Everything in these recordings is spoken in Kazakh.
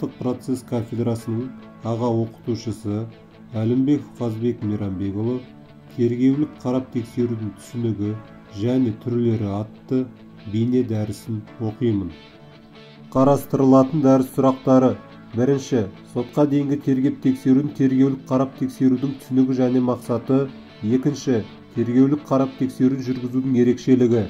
қылмыстық процесс кафедрасының аға оқытушысы Әлімбеков Қазбек Мейрамбекұлы тергеулік қарап тексерудің түсінігі және түрлері атты бейне дәрісін оқимын. Қарастырылатын дәріс сұрақтары: бірінші, сотқа дейінгі тергеп-тексерудің тергеулік қарап тексерудің түсінігі және мақсаты. Екінші, тергеулік қарап тексеруді жүргізудің ерекшелігі.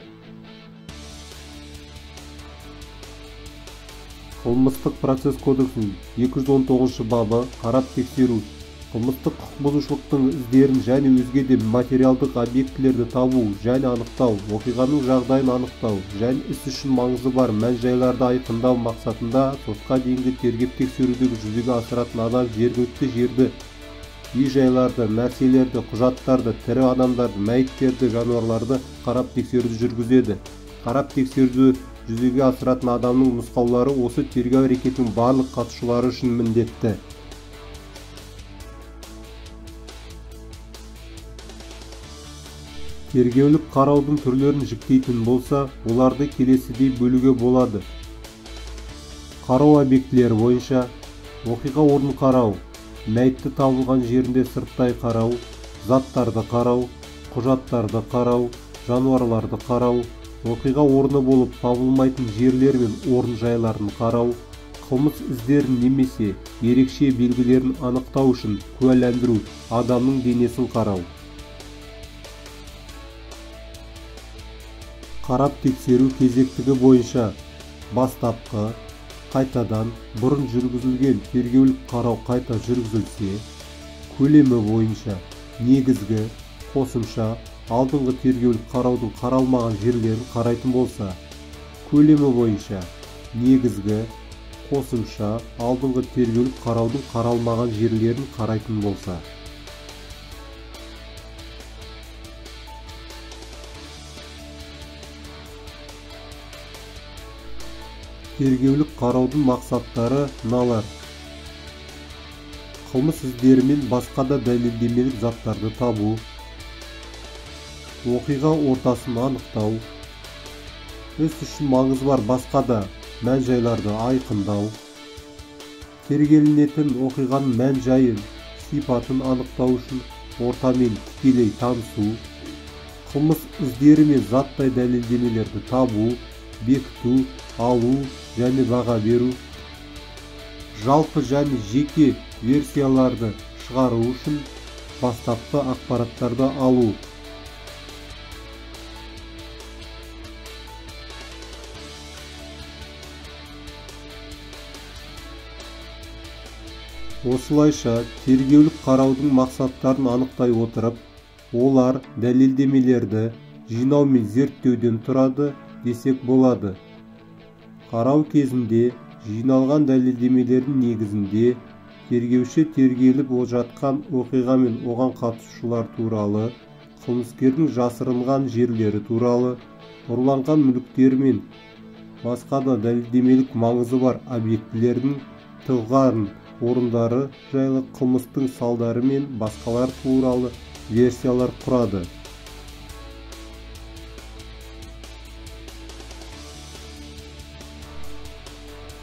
Қылмыстық процесс кодексінің 219 бабы қарап тексеру қылмыстық құқық бұзушылықтың іздерін және өзге де материалдық объектілерді табу және анықтау, оқиғаның жағдайын анықтау және іс үшін маңызы бар мән-жайларды айқындау мақсатында сотқа дейінгі тергеп-тексеруді жүзеге асыратын адам жергілікті жерді, үй-жайларды, нәрселерді, құжаттарды, тірі адамдарды, мәйіттерді, жануарларды қарап тексеруді жүргізеді. Қарап тексеруді жүзеге асыратын адамның нұсқаулары осы тергеу әрекетінің барлық қатысушылары үшін міндетті. Тергеулік қараудың түрлерін жіктейтін болса, оларды келесідей бөлуге болады. Қарау объектілері бойынша: оқиға орнын қарау, мәйітті табылған жерінде сырттай қарау, заттарды қарау, құжаттарды қарау, жануарларды қарау, оқиға орны болып табылмайтын жерлер мен орын жайларын қарау, қылмыс іздерін немесе ерекше белгілерін анықтау үшін куәландыру адамның денесін қарау. Қарап тексеру кезектігі бойынша: бастапқы, қайтадан, бұрын жүргізілген тергеулік қарау қайта жүргізілсе. Көлемі бойынша: негізгі, қосымша, алдыңғы тергеулік қараудың қаралмаған жерлерін қарайтын болса. Көлемі бойынша: негізгі, қосымша, алдыңғы тергеулік қараудың қаралмаған жерлерін қарайтын болса. Тергеулік қараудың мақсаттары мыналар: қылмыс іздері мен басқа да дәлелдемелік заттарды табу, оқиға ортасын анықтау, іс үшін маңызы бар басқа да мән-жайларды айқындау, тергелінетін оқиғаның мән-жайын, сипатын анықтау үшін ортамен тікелей танысу, қылмыс іздері мен заттай дәлелдемелерді табу, бекіту, алу және баға беру, жалпы және жеке версияларды шығару үшін бастапқы ақпараттарды алу. Осылайша, тергеулік қараудың мақсаттарын анықтай отырып, олар дәлелдемелерді жинау мен зерттеуден тұрады десек болады. Қарау кезінде жиналған дәлелдемелердің негізінде тергеуші тергеліп жатқан оқиға мен оған қатысушылар туралы, қылмыскердің жасырынған жерлері туралы, ұрланған мүліктері мен басқа да дәлелдемелік маңызы бар объектілердің тығылған орындары жайлы қылмыстың салдары мен басқалар туралы версиялар құрады.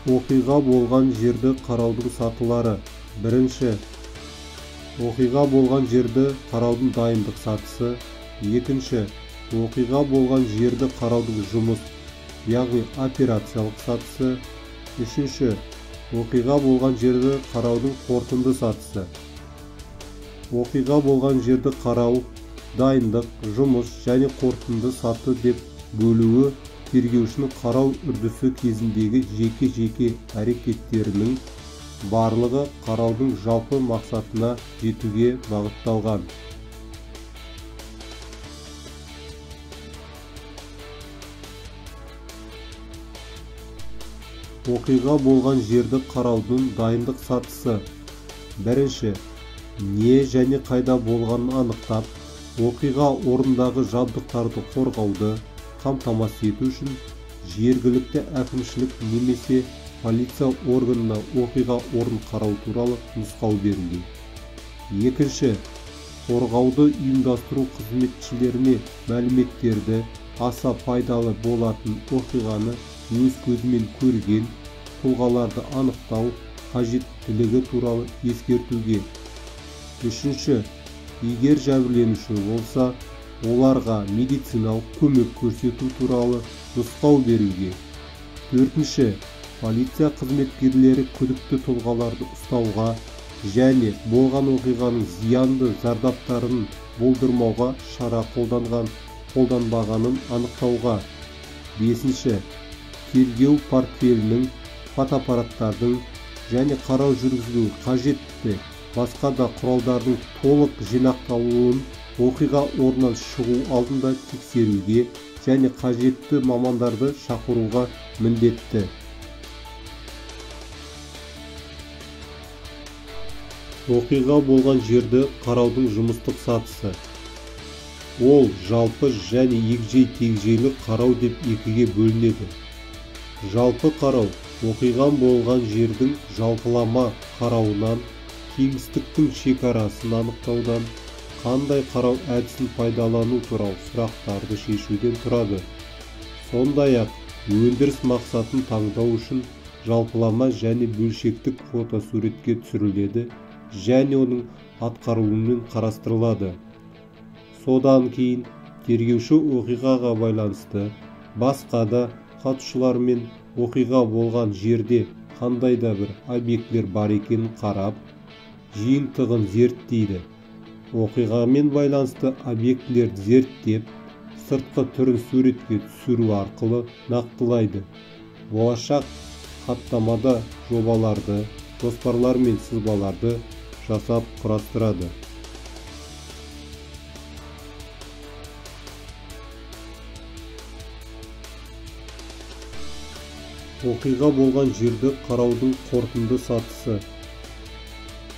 Оқиға болған жерді қараудың сатылары. Бірінші, оқиға болған жерді қараудың дайындық сатысы. Екінші, оқиға болған жерді қараудың жұмыс, яғни операциялық сатысы. Үшінші, оқиға болған жерді қараудың қорытынды сатысы. Оқиға болған жерді қарау, дайындық, жұмыс және қорытынды саты деп бөлуі тергеушінің қарау үрдісі кезіндегі жеке-жеке әрекеттерінің барлығы қараудың жалпы мақсатына жетуге бағытталған. Оқиға болған жерді қараудың дайындық сатысы. Бірінші, не және қайда болғанын анықтап, оқиға орнындағы жабдықтарды қорғауды қамтамасыз ету үшін жергілікті әкімшілік немесе полиция органына оқиға орнын қарау туралы нұсқау берілген. Екінші, қорғауды ұйымдастыру қызметшілеріне мәліметтерді аса пайдалы болатын оқиғаны өз көзімен көрген тұлғаларды анықтау қажеттілігі туралы ескертуге. Үшінші, егер жәбірленуші болса, оларға медициналық көмек көрсету туралы нұсқау беруге. Төртінші, полиция қызметкерлері күдікті тұлғаларды ұстауға және болған оқиғаның зиянды зардаптарын болдырмауға шара қолданбағанын анықтауға. Бесінші, тергеу портфелінің, фотоаппараттардың және қарау жүргізілуі қажетті басқа да құралдардың толық жинақталуын оқиға орнынан шығу алдында тексеруге және қажетті мамандарды шақыруға міндетті. Оқиға болған жерді қараудың жұмыстық сатысы. Ол жалпы және егжей-тегжейлі қарау деп екіге бөлінеді. Жалпы қарау оқиға болған жердің жалпылама қарауынан, кеңістіктің шекарасын анықтаудан, қандай қарау әдісін пайдалану туралы сұрақтарды шешуден тұрады. Сондай-ақ, өндіріс мақсатын таңдау үшін жалпылама және бөлшектік фотосуретке түсіріледі және оның атқарылуымен қарастырылады. Содан кейін тергеуші оқиғаға байланысты басқа да қатысушылармен оқиға болған жерде қандай да бір объектілер бар екенін қарап, жиынтығын зерттейді. Оқиғамен байланысты объектілерді зерттеп, сыртқы түрін суретке түсіру арқылы нақтылайды. Болашақ хаттамада жобаларды, жоспарлар мен сызбаларды жасап құрастырады. Оқиға болған жерді қараудың қорытынды сатысы.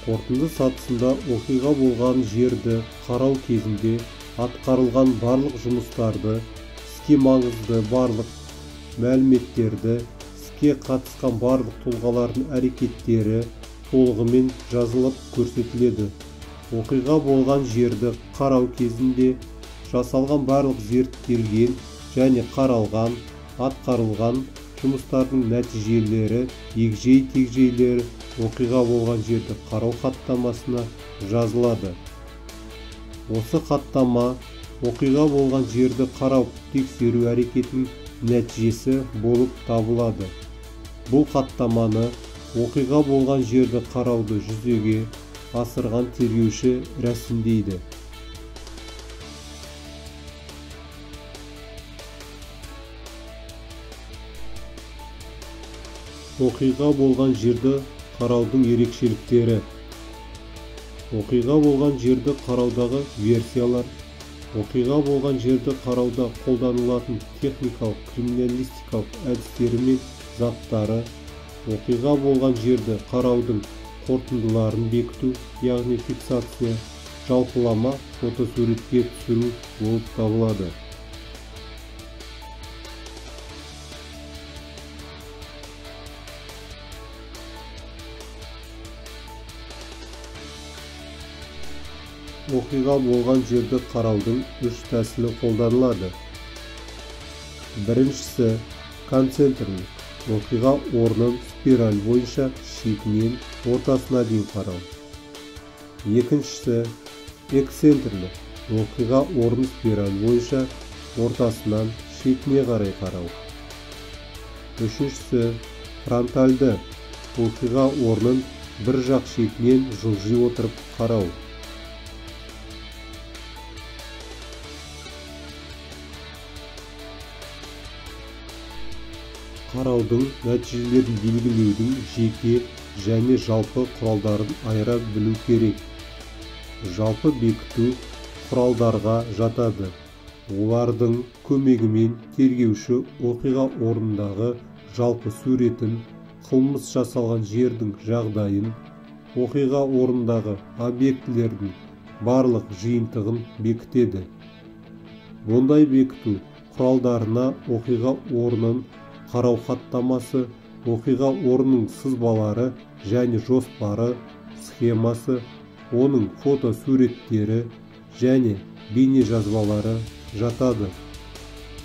Қорытынды сатысында оқиға болған жерді қарау кезінде атқарылған барлық жұмыстарды, іске маңызды барлық мәліметтерді, іске қатысқан барлық тұлғалардың әрекеттері толығымен жазылып көрсетіледі. Оқиға болған жерді қарау кезінде жасалған барлық зерттелген және қаралған, атқарылған жұмыстардың нәтижелері, егжей-тегжейлері оқиға болған жерді қарау хаттамасына жазылады. Осы хаттама оқиға болған жерді қарау тексеру әрекетінің нәтижесі болып табылады. Бұл хаттаманы оқиға болған жерді қарауды жүзеге асырған тергеуші рәсімдейді. Оқиға болған жерді қараудың ерекшеліктері. Оқиға болған жерді қараудағы версиялар. Оқиға болған жерді қарауда қолданылатын техникалық криминалистикалық әдістері мен заттары. Оқиға болған жерді қараудың қорытындыларын бекіту, яғни фиксация, жалпылама фотосуретке түсіру болып табылады. Оқиға болған жерді қараудың үш тәсілі қолданылады. Біріншісі концентрлік. Оқиға орнын спираль бойынша шетінен ортасына дейін қарау. Екіншісі эксцентрлік. Оқиға орнын спираль бойынша ортасынан шетіне қарай қарау. Үшіншісі фронтальды. Оқиға орнын бір жақ шетінен жылжи отырып қарау. Қараудың нәтижелерін белгілеудің жеке және жалпы құралдарын айыра білу керек. Жалпы бекіту құралдарға жатады. Олардың көмегімен тергеуші оқиға орнындағы жалпы суретін, қылмыс жасалған жердің жағдайын, оқиға орнындағы объектілердің барлық жиынтығын бекітеді. Бұндай бекіту құралдарына оқиға орнын қарау хаттамасы, оқиға орнының сызбалары және жоспары, схемасы, оның фотосуреттері және бейнежазбалары жатады.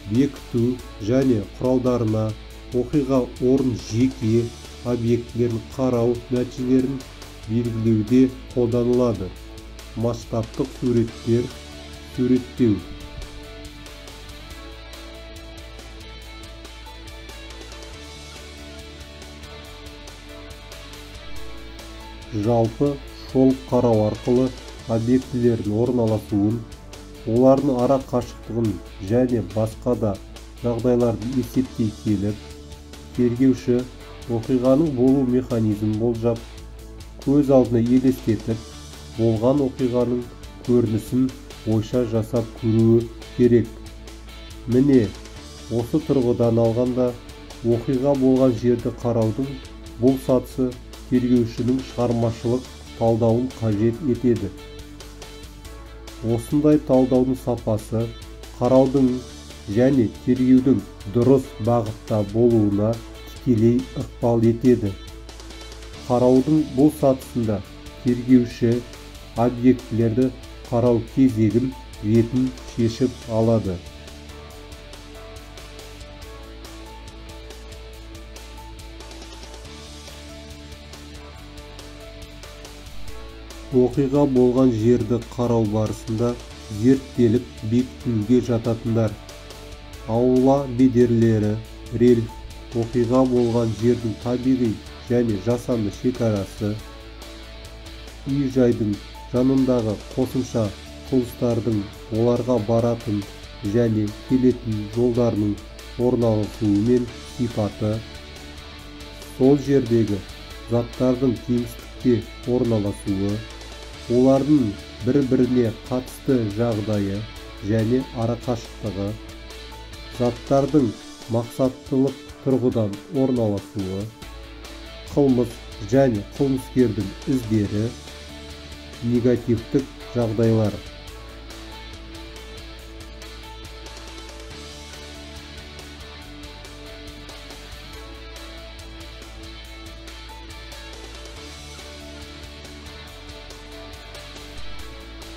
Бекіту және құралдарына оқиға орын жеке объектілерін қарау нәтижелерін белгілеуде қолданылады. Масштабтық суреттер, суреттеу. Жалпы шолып қарау арқылы объектілердің орналасуын, олардың ара қашықтығын және басқа да жағдайларды есептей келіп, тергеуші оқиғаның болу механизмін болжап, көз алдына елестетіп, болған оқиғаның көрінісін ойша жасап көруі керек. Міне, осы тұрғыдан алғанда, оқиға болған жерді қараудың бұл сатысы тергеушінің шығармашылық талдауын қажет етеді. Осындай талдаудың сапасы қараудың және тергеудің дұрыс бағытта болуына тікелей ықпал етеді. Қараудың бұл сатысында тергеуші объектілерді қарау кезегін ретін шешіп алады. Оқиға болған жерді қарау барысында зерттеліп бекітілуге жататындар: аула бедерлері, рельеф, оқиға болған жердің табиғи және жасанды шекарасы, үй-жайдың жанындағы қосымша құрылыстардың оларға баратын және келетін жолдарының орналасуы мен сипаты, сол жердегі заттардың кеңістікте орналасуы, олардың бір-біріне қатысты жағдайы және арақашықтығы, заттардың мақсаттылық тұрғыдан орналасуы, қылмыс және қылмыскердің іздері, негативтік жағдайлар.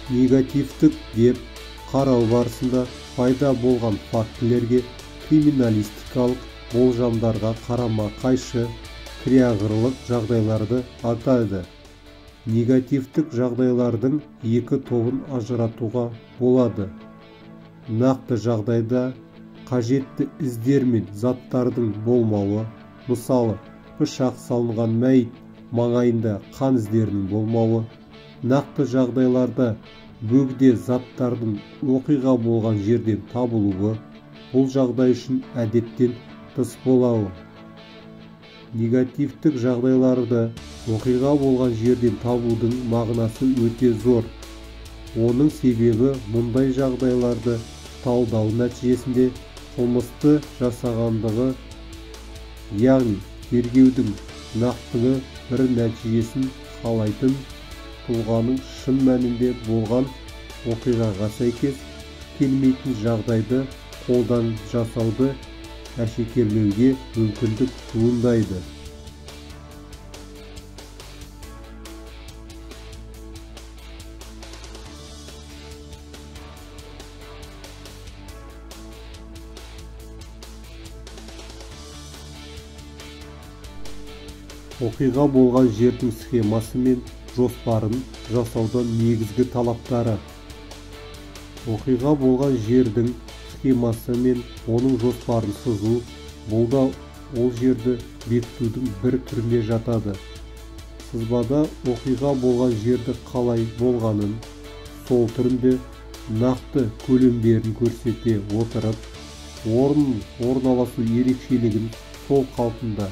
Негативтік деп қарау барысында пайда болған фактілерге криминалистикалық болжамдарға қарама-қайшы криағырлық жағдайларды атайды. Негативтік жағдайлардың екі тобын ажыратуға болады. Нақты жағдайда қажетті іздер мен заттардың болмауы, мысалы, пышақ салынған мәйіт маңайында қан іздерінің болмауы. Нақты жағдайларда бөгде заттардың оқиға болған жерден табылуы, бұл жағдай үшін әдеттен тыс болуы. Негативтік жағдайларды оқиға болған жерден табудың мағынасы өте зор. Оның себебі мұндай жағдайларды талдау нәтижесінде қылмысты жасағандығы, яғни тергеудің нақтылы бір нәтижесін қалайтын тұлғаның шын мәнінде болған оқиғаға сәйкес келмейтін жағдайды қолдан жасауды әшекерлеуге мүмкіндік туындайды. Оқиға болған жердің схемасы мен жоспарын жасаудың негізгі талаптары. Оқиға болған жердің схемасы мен оның жоспарын сызу, бұл да ол жерді бекітудің бір түріне жатады. Сызбада оқиға болған жерді қалай болғанын, сол түрінде нақты көлемдерін көрсете отырып, орнын орналасу ерекшелігін сол қалпында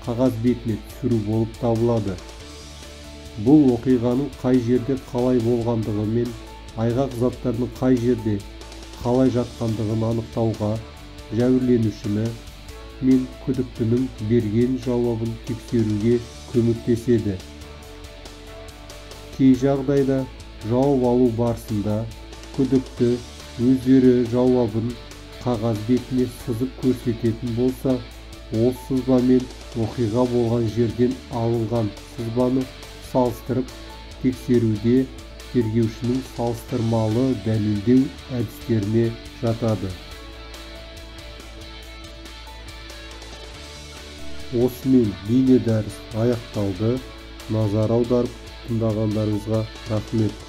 қағаз бетіне түсіру болып табылады. Бұл оқиғаның қай жерде қалай болғандығы мен айғақ заттардың қай жерде қалай жатқандығын анықтауға, жәбірленушіні мен күдіктінің берген жауабын тексеруге көмектеседі. Кей жағдайда жауап алу барысында күдікті өздері жауабын қағаз бетіне сызып көрсететін болса, ол сызба мен оқиға болған жерден алынған сызбаны салыстырып тексеруде тергеушінің салыстырмалы дәлелдеу әдістеріне жатады. осымен бейнедәріс аяқталды. Назар аударып тыңдағандарыңызға рахмет.